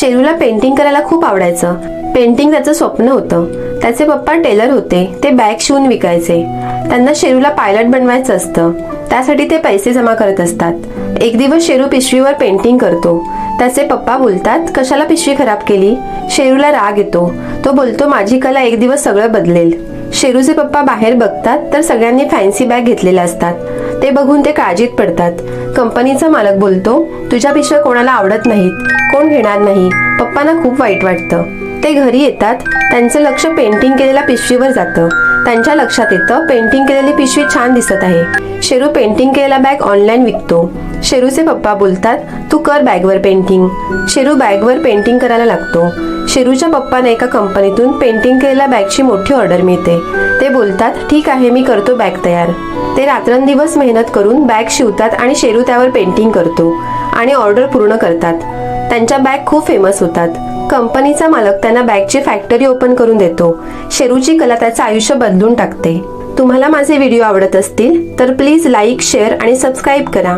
शेरूला painting करायला खूप आवडायचं. पेंटिंग त्याचं स्वप्न होतं. त्याचे पप्पा टेलर होते. ते बॅग शिवून विकायचे. त्यांना शेरूला पायलट बनवायचं असतं. त्यासाठी ते पैसे जमा करत असतात. एक दिवस शेरू पिशवीवर पेंटिंग करतो. त्याचे पप्पा बोलतात, कशाला पिशवी खराब केली? शेरूला राग येतो. तो बोलतो, माझी कला एक दिवस सगळं बदलेल. शेरूचे पप्पा बाहेर बघतात तर सगळ्यांनी फॅन्सी बॅग घेतलेल्या असतात. ते बघून ते काळजीत पडतात. कंपनीचा मालक बोलतो, तुझ्या पिशव्या कोणाला आवडत नाहीत, कोण घेणार नाही. पप्पांना खूप वाईट वाटतं. ते घरी येतात. त्यांचं लक्ष पेंटिंग केलेल्या पिशवीवर जातं. त्यांच्या लक्षात येतं, पेंटिंग केलेली पिशवी छान दिसत आहे. शेरू पेंटिंग केलेला बॅग ऑनलाईन विकतो. शेरूचे पप्पा बोलतात, तू कर बॅगवर पेंटिंग. शेरू बॅगवर पेंटिंग करायला लागतो. शेरूच्या पप्पांना एका कंपनीतून पेंटिंग केलेल्या बॅगची मोठी ऑर्डर मिळते. ते बोलतात, ठीक आहे, मी करतो बॅग तयार. ते रात्रंदिवस मेहनत करून बॅग शिवतात आणि शेरू त्यावर पेंटिंग करतो आणि ऑर्डर पूर्ण करतात. त्यांच्या बॅग खूप फेमस होतात. कंपनीचा मालक त्यांना बॅगची फॅक्टरी ओपन करून देतो. शेरूची कला त्याचं आयुष्य बदलून टाकते. तुम्हाला माझे व्हिडिओ आवडत असतील तर प्लीज लाईक, शेअर आणि सबस्क्राईब करा.